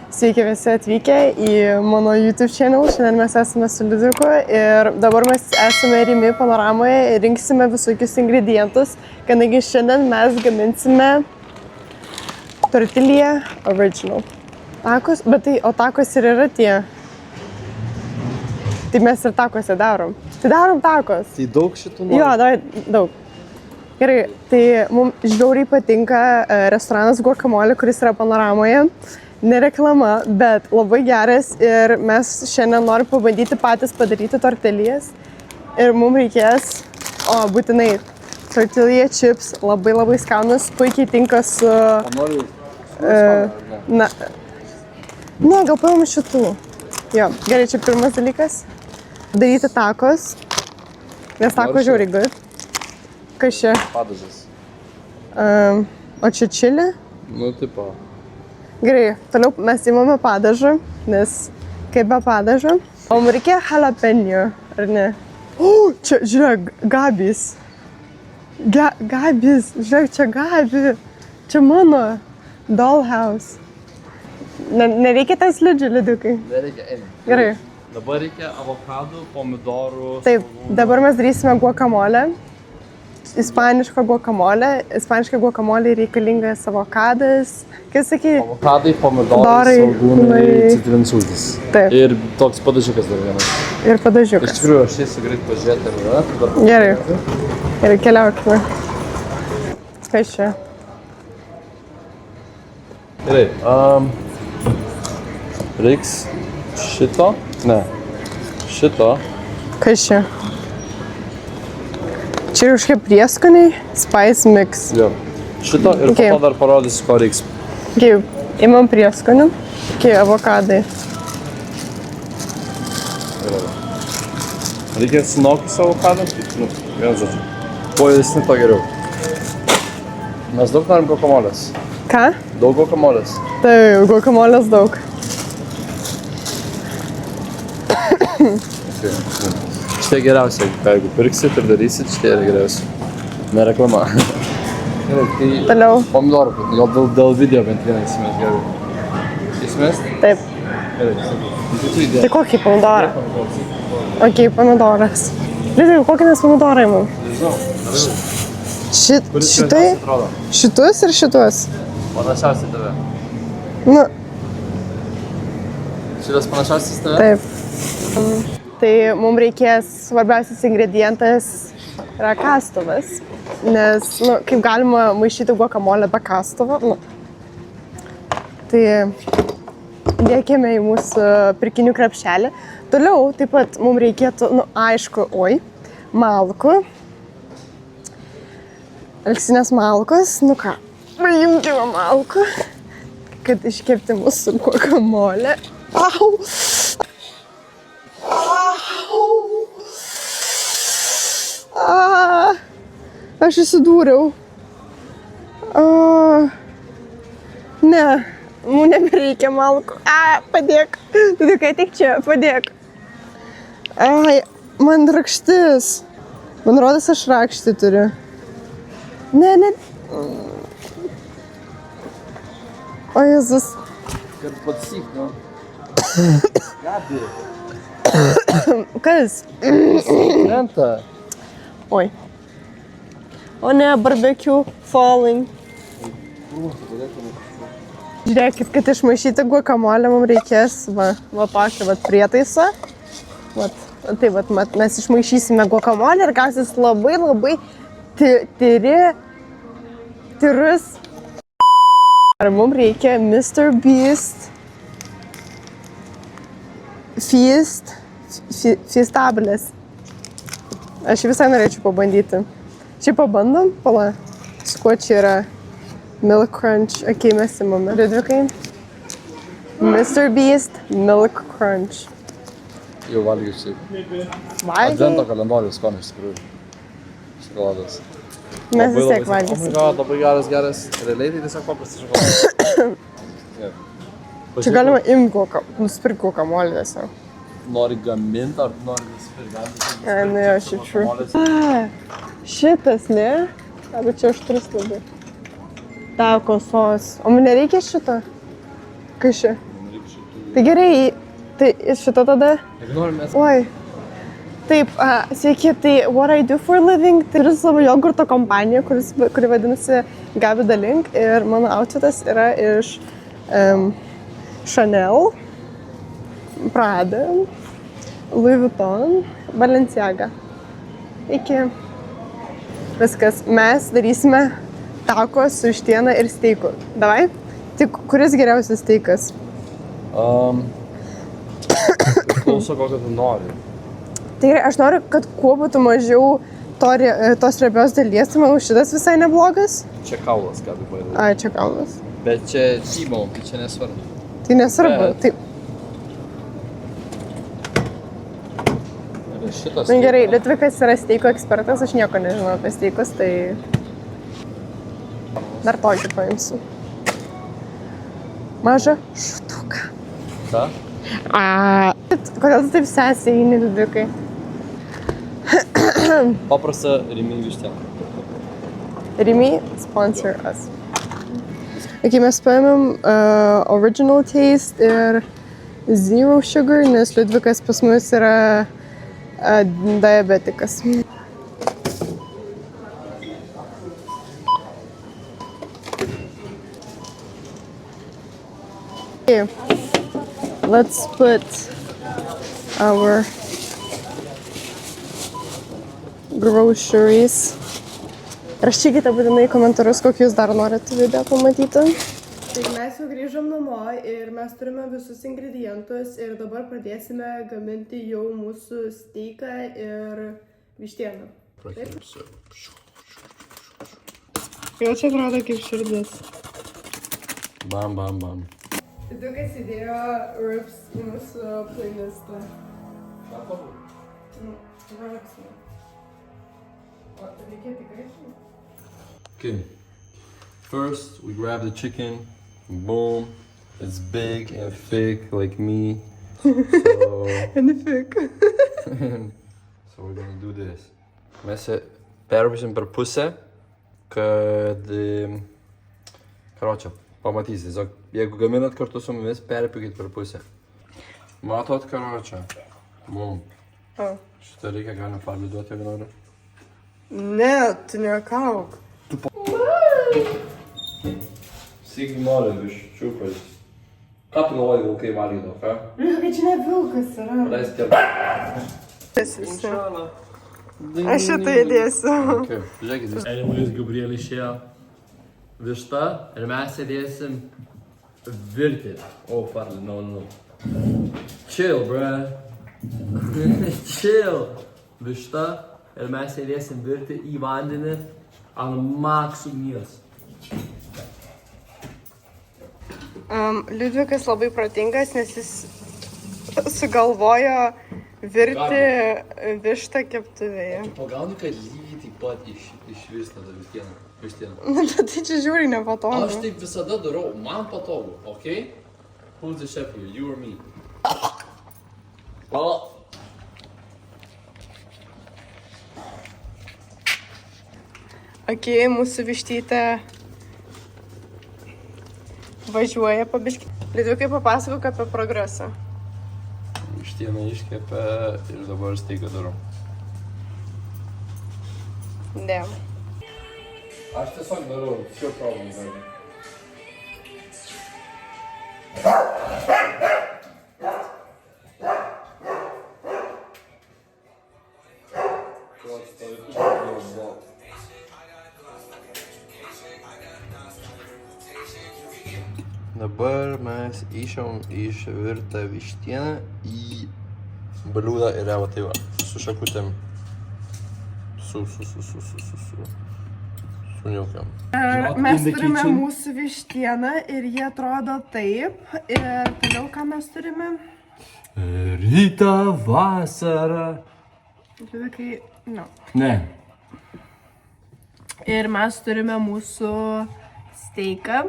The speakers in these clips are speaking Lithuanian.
Sveiki visi atvykę į mano YouTube channel. Šiandien mes esame su Liudviku ir dabar mes esame Rimi panoramoje ir rinksime visokius ingredientus, kadangi šiandien mes gaminsime tortilla original. Takos, bet tai, o takos ir yra tie. Tai mes ir takose darom. Tai darom takos. Tai daug šitų nori? Jo, daug. Gerai, tai mums žiauriai patinka restoranas Guacamole, kuris yra panoramoje. Ne reklama, bet labai geras ir mes šiandien norim pabandyti patys padaryti tortilijas. Ir mums reikės, būtinai, tortilla chips, labai skanus, puikiai tinka su... Ne, gal paimam šitų. Jo, gerai, čia pirmas dalykas. Daryti takos, nes tako žiauriai good. Kas čia? Padažas. O čia čili? Nu, tipo. Gerai, toliau mes įmame padažą, nes kaip be padažo. O mums reikia jalapeno, ar ne? O, čia, žiūrėk, Gabis. Gabis, žiūrėk, čia Gabi. Čia mano dollhouse. Nereikia ten slidžių, Liudukai? Nereikia, eina. Gerai. Dabar reikia avokadų, pomidorų. Taip, dabar mes darysime guacamole. Ispaniška guacamole. Ispaniška guacamole reikalingas avokadas. Kaip sakai? Avokadai, pomidorai, svogūnai, citrinsultis. Taip. Ir toks padažiukas dar vienas. Ir padažiukas. Iš tikrųjų, aš eisiu greit pažiūrėti, ar yra. Gerai. Gerai, keliaukime. Kas čia? Gerai. Reiks šito? Ne. Šito. Kas čia? Čia yra kažkokie prieskoniai, spice mix. Jo. Šito ir po to dar parodysiu, ko reiks. Gerai, imam prieskonių. Avokadai. Reikia sunokus avokadą. Vienas žodžiu. Kuo didesni, to geriau. Mes daug norim guacamolės. Ką? Daug guacamolės. Tai guacamolės daug. Šitie geriausia, jeigu pirksit ir darysit, šitie yra geriausia. Ne reklama. Gerai, tai Toliau. pomidorų, gal dėl video bent vieną įsimest gerai. Įsimest? Taip. Gerai, sakau. Tai kokį pomidorą? Ok, pomidoras. Liudai, kokį mes pomidorai imam? Nežinau. Šitai? Šitus ir šitus? Panašiausiai tave. Nu, Šitas panašiausias tave? taip. Tai mums reikės svarbiausias ingredientas yra kastuvas, nes, kaip galima maišyti guacamole be kastuvo. Tai dėkime į mūsų pirkinių krepšelį. Toliau taip pat mums reikėtų, aišku, malkų. Elksinės malkos, ką, paimkime malkų, kad iškepti mūsų guacamole. Au! Aš įsidūriau. Ne, mums nebereikia malkų. Padėk. Liudukai, tik čia, padėk. Man rakštis. Man rodos, aš rakštį turiu. Ne. O, Jėzus. Kad patsyk, nu. Gabi. Kas? Krenta. Oi. O ne, barbecue falling. Žiūrėkit, kad išmaišyti guacamole mums reikės va tokį prietaisą. Tai mes išmaišysime guacamole ir gausis labai tyrus. Ar mums reikia Mr. Beast Feastables. Aš visai norėčiau pabandyti. Čia pabandom? Pala. Su kuo čia yra? Milk Crunch. Ok, mes imame. Liudvikai. Mr. Beast Milk Crunch. Jau valgysiu. Valgiai? Advento kalendorius skonis, iš tikrųjų. Šokoladas. Mes vis tiek valgysim. Labai geras. Realiai tai tiesiog paprastas šokoladas. Čia galima nusipirkti guacamole tiesiog. Nori gaminti ar nori nusipirkti? Ne, aš jaučiu. Šitas, ne? Arba čia aštrus labai. Taco sos. O man nereikia šito? Kas čia? Tai gerai, tai šitą tada. Jeigu norim mes... Oi. Taip, sveiki, tai What I Do for a Living, tai turiu savo jogurto kompaniją, kuri vadinasi Gabi Dalink ir mano outfitas yra iš Chanel, Prada, Louis Vuitton, Balenciaga. Iki. Viskas, mes darysime tako su vištiena ir steiku. Davai? Tik kuris geriausias steikas? Klauso, kokio tu nori. Tai aš noriu, kad kuo būtų mažiau tos riebios dalies, tai manau šitas visai neblogas. Čia kaulas, ką tu padarė. Ai, čia kaulas. Bet čia T-bone, tai čia nesvarbu. Tai nesvarbu, taip. Ir šitas... Na gerai, Lietvikas yra steiko ekspertas, aš nieko nežinau apie steikus, tai dar tokį paimsiu. Mažą šutuką. Ką? Kodėl tu taip sesiai eini, Lietvikai? Paprasta Rimi vištiena. Rimi, sponsor us. Okay, mes paėmėm original taste ir zero sugar, nes Lietvikas pas mus yra diabetikas. Okay. Let's put our groceries. Rašykite būtinai komentarus, kokius dar norite video pamatyti. Taigi mes jau grįžom namo ir mes turime visus ingredientus ir dabar pradėsime gaminti jau mūsų steiką ir vištieną. Jau čia atrodo kaip širdis. Bam, bam, bam. Lietvikas įdėjo ribs į mūsų playlistą. Reikia tikrai žinoti. Okay. First, we grab the chicken. Boom. It's big and thick like me. So, And thick. so we're gonna do this. Mes perbraižėm per pusę, kad... Karočią, pamatysit. Tiesiog, jeigu gaminat kartu su mumis, perpykit per pusę. Matot, karočią? Boom. Šitą reikia galima parduoti, jeigu nori. Ne, tu nekauk. Sigi nori viščiukas. Ką tu galvoji, vilkai valgydavo, ką? Kad čia ne vilkas yra. Leisk tiek. Aš šitą įdėsiu. Okay. Žiūrėkit, vis. Emilis Gabriel išėjo višta ir mes sėdėsim virti. Oh, farli, no. Chill, bruh. Chill. Višta ir mes sėdėsim virti į vandenį ant maks ugnies. Liudvikas labai protingas, nes jis sugalvojo virti vištą keptuvėje. Pagauni, kad lygiai taip pat išvirsta tą vištieną. Bet tai čia žiūri nepatogu. Aš taip visada darau, man patogu, okay? Who's the chef here, you or me? Ok, mūsų vištytė važiuoja pabiškį. Lietvikai papasakok apie progresą. Vištieną iškepė ir dabar steiką darau. Damn. Aš tiesiog darau, šio problem darau. Dabar mes išvirtą vištieną į bliūdą ir va tai va, su šakutėm, suniaukiam. Mes turime mūsų vištieną ir jie atrodo taip. Ir toliau ką mes turime? Rytą, vasarą. Lietvikai, no. Ne. Ir mes turime mūsų steiką.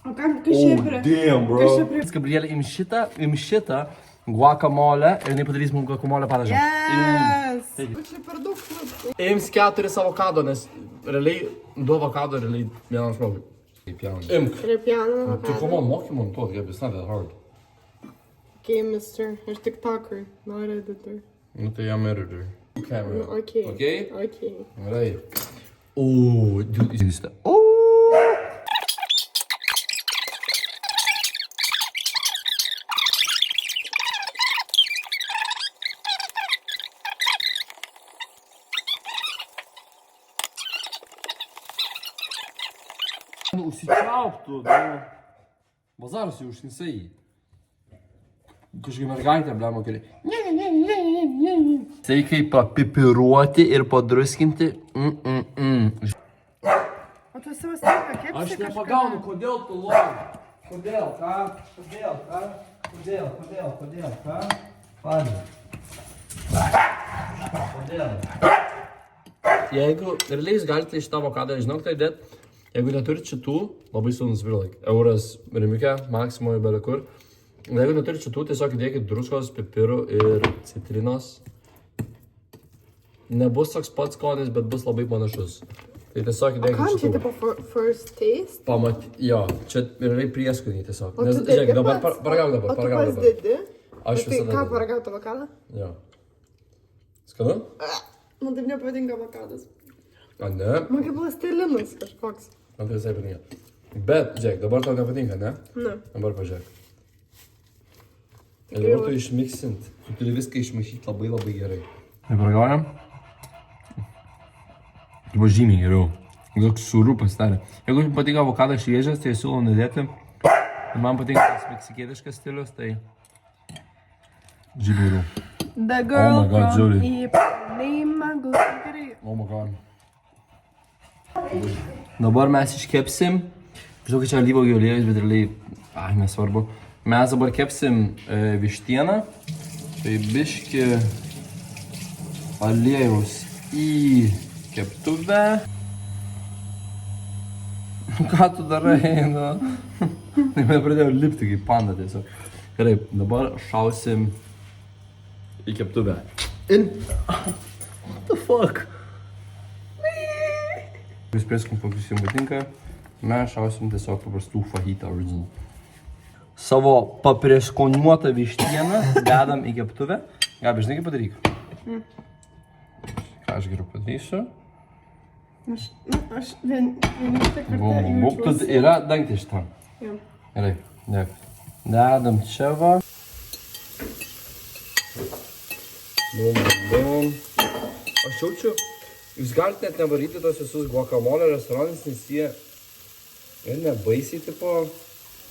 O kam tu šiaip yra? Damn, bro. Gabrielė, im šitą guacamole ir jinai padarys mums guacamole padažą. Yes! Čia per daug flukų. Ims 4 avokado, nes realiai, 2 avokado, realiai vienas žmogui. Imk. Repjauna Tu come on, moky montuot, Gabi, it's not that hard. Okay, mister. Aš tik talker, not editor. Nu tai jam editor. Camera. Okay. Okay? Okay. Gerai. O, jūs tą. O. Užsičiauptų, bazaras jau užknisai. Kažkaip mergaitė, blemo, keli. Sveikai papipiruoti ir padruskinti. O tu savo staiga kepsi Aš kažką? nepagaunu, kodėl tu lori. Kodėl, ką? Kodėl, ką? Kodėl, ką? Padė. Kodėl? Jeigu realiai jūs galite iš tavo avokado, žinau, ką įdėt. Jeigu neturit šitų, labai sunus like, euras, rimikė, maksimoje, belekur. Jeigu neturit šitų, tiesiog įdėkit druskos, pipirų ir citrinos. Nebus toks pats skonis, bet bus labai panašus. Tai tiesiog įdėkit Kam čia šitų. tipo first taste? Jo, čia realiai prieskoniai tiesiog. O Nes, tu dedi žiūrėk, dabar pats? paragauk dabar, O tu paragauk pats dabar. dedi? Aš Tai visada ką dedu. paragauti avokadą? Jo. Skanu? Man taip nepatinka avokadas. A ne? Man kaip plastilinas kažkoks. Man tai visai patinka. Bet, žiūrėk, dabar tau nepatinka, ne? Ne. Dabar pažiūrėk. Ir dabar tu išmiksint. Tu turi viską išmaišyti labai labai gerai. Tai paragaujam? Tai buvo žymiai geriau. Toks sūrų pasidarė. Jeigu jums patinka avokadas šviežias, tai siūlau nedėti. Ir man patinka tas meksikietiškas stilius, tai žymiai geriau. The girl Oh my God, from Julie. Ipanema. Gerai. Oh my god. Dabar mes iškepsim. Žinau, kad čia alyvuogių aliejus, bet realiai, nesvarbu. Mes dabar kepsim vištieną. Tai biški aliejus į keptuvę. Ką tu darai, nu? Tai man pradėjo lipti kaip panda tiesiog. Gerai, dabar šausim į keptuvę. What the fuck? Jūs prieskum, kokius jums patinka, mes šausim tiesiog paprastų fajita original. Savo paprieskoniuotą vištieną dedam į keptuvę. Gabi, žinai kaip padaryk? Ką aš geriau padarysiu? Aš vienintelį kartą Bum, tu yra dangtis šitam. Jo. Gerai, dėk. Dedam čia va. Bum. Aš jaučiu, jūs galite net nevaryti tos visus guacamole restoranus, nes jie ir nebaisiai tipo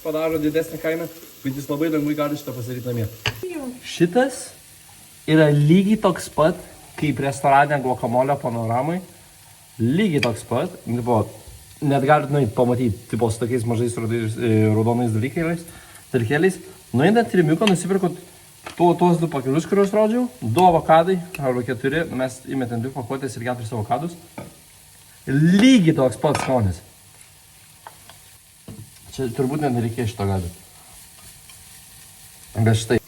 padaro didesnę kainą, bet jūs labai lengvai gali šitą pasidaryti namie. Šitas yra lygiai toks pat, kaip restorane guacamole panoramai. Lygiai toks pat, tipo, net galite nueiti pamatyti, tipo, su tokiais mažais raudonais dalykėliais. Nueinat trimiuką, nusipirkot tuos 2 pakelius, kuriuos rodžiau, 2 avokadai arba 4, mes įmetėm 2 pakuotės ir 4 avokadus. Lygiai toks pats skonis. Čia turbūt net nereikėjo šito Gabi. Bet štai.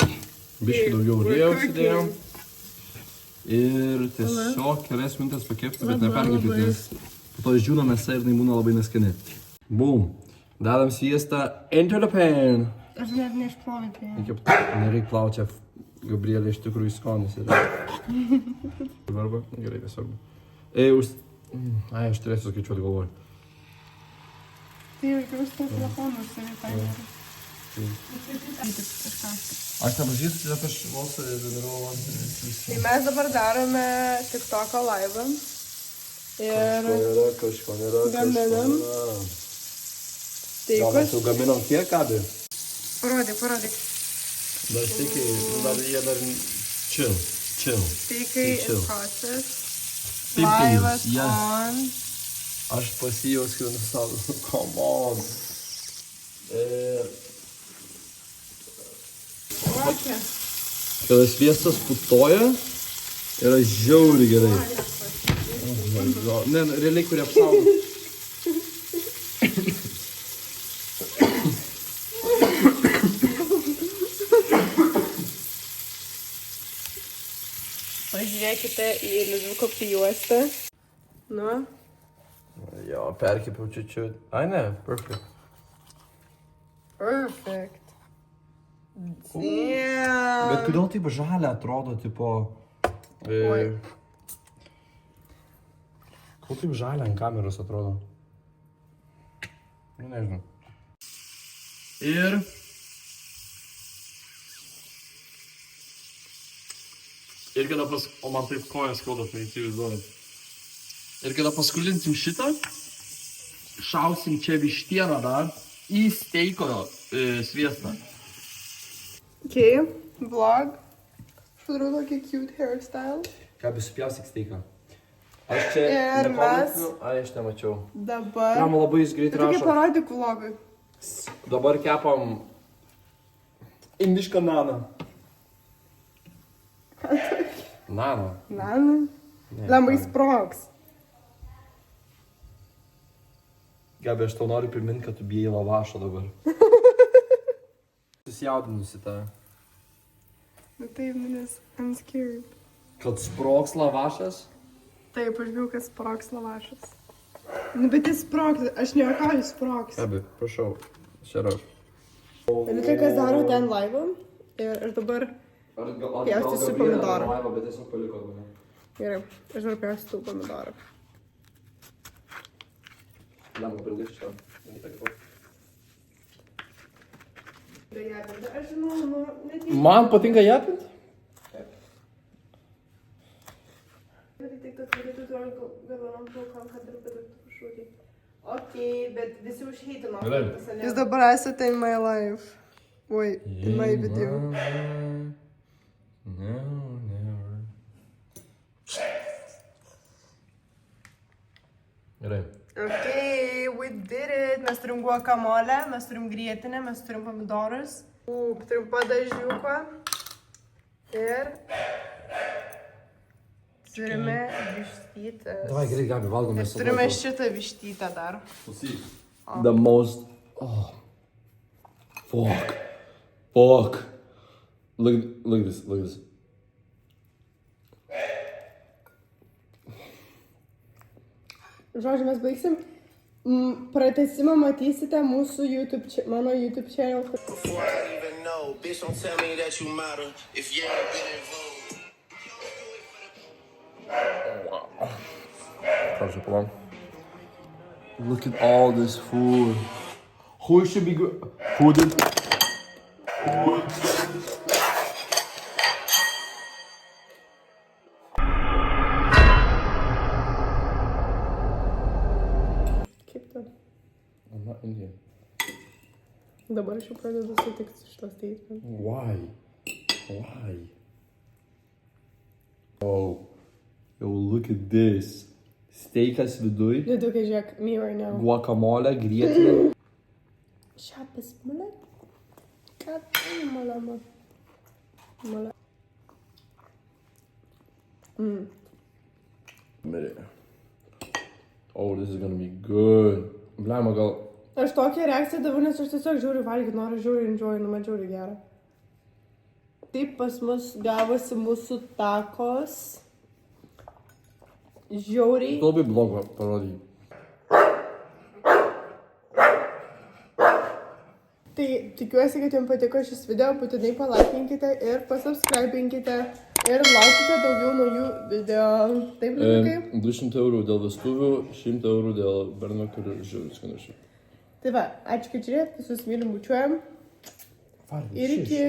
Biškai daugiau aliejaus įdėjom. Ir tiesiog kelias minutės pakepti, bet neperkepti, nes po to išdžiūna mėsa ir jinai būna labai neskani. Boom. Dedam sviestą into the pan. Aš net neišplovė tai. Nereik plauti, čia Gabrielė iš tikrųjų skonis yra. Arba, gerai, tiesiog. Aš turėsiu skaičiuoti galvoju. Tai jau iki viską telefonus seniai paėmė. Aš nepažįstu, tiesiog aš vos darau. Tai mes dabar darome TikToko live'ą. Ir Kažko nėra. gaminam Gal mes steikus. jau gaminom kiek, Gabi? Parodyk. Dar steikai, jie dar chill. Steikai in Chill. process. Steikai, Live'as yes. on. Aš pasijauskiu savo, come on. Kokia? Kada sviestas putoja, yra žiauriai gerai. Oh my God. Ne, realiai kurie apsaugo. Pažiūrėkite į liudinuko prijuostę. Nu, Jo, perkipiau čiučiu. Ai ne, perfect. Perfect. Bet kodėl taip žalia atrodo, tipo... Oi. Kodėl taip žalia ant kameros atrodo? Nu, nežinau. Ir... Ir kada o man taip kojas skauda, tai įsivaizduojat. Ir kada paskulinsim šitą, šausim čia vištieną dar į steiko sviestą. Okay, vlog. Aš padarau tokį cute hairstyle. Ką, besupjausyk steiką? Aš čia... Ir mes Ai, aš nemačiau. dabar... Man labai jis greit Tokia rašo. parodyk vlogui. Dabar kepam... Indišką naną. Naną. Nanu. Lembai sprogs. Gabi, aš tau noriu priminti, kad tu bijai lavašo dabar. Susijaudinusi tą. Nu taip, nes I'm scared. Kad sprogs lavašas? Taip, aš bijau, kad sprogs lavašas. Nu, bet jis sprogs, aš nejuokauju, sprogs. Gabi, prašau, šeraš. Liutai, kas daro ten laivą. Ir aš dabar... Pjaustysiu pomidorą. Bet tiesiog paliko mane. Gerai, aš dabar pjaustysiu tų pomidorą. Lemba, prilgai šitą. Aš žinau, nu, net jį... Man patinka japint? Okei, bet visi užheitino. Gerai. Jūs dabar esate in my life. Oi, in my video. No, never. Gerai. Okay, we did it. Mes turim guacamole, mes turim grietinę, mes turim pomidorus. Turim padažiuką. Ir turime vištytės. Davai, gerai, Gabi, valgom Ir turime šitą vištytę dar. The most... Oh. Fuck. Fuck. Look at this, look at this. Žodžiu, mes baigsim. Pratesimą matysite mūsų mano YouTube channel. Before I even know, bitch, don't tell me that you matter if you ain't been involved. Proszę, pardon. Look at all this food. Who should be good? Who did? Kaip tu? I'm not in here. Dabar aš jau pradedu sutikti su šitos teismės. Why? Why? Oh. Yo, look at this. Steikas viduj. Liudukai, žiūrėk, me right now. Guacamole, grietinė. Šapas, mule. Ką tai, malama? Mule. Minute. Oh, this is gonna be good. Blema, gal... Aš tokią reakciją dabar, nes aš tiesiog žiūriu valgyti, noriu žiūriu, enjoy, nu man žiūriu gerą. Taip pas mus gavosi mūsų takos. Žiauriai. Tu labai blogą parodai. Tai tikiuosi, kad jums patiko šis video, būtinai palaikinkite ir pasubscribinkite ir laukite daugiau naujų video. Taip, Liudukai? 200 eurų dėl vestuvių, 100 eurų dėl berniukų ir žiūrės skanašių. Tai va, ačiū, kad žiūrėt, visus mylim, bučiuojam. Ir iki...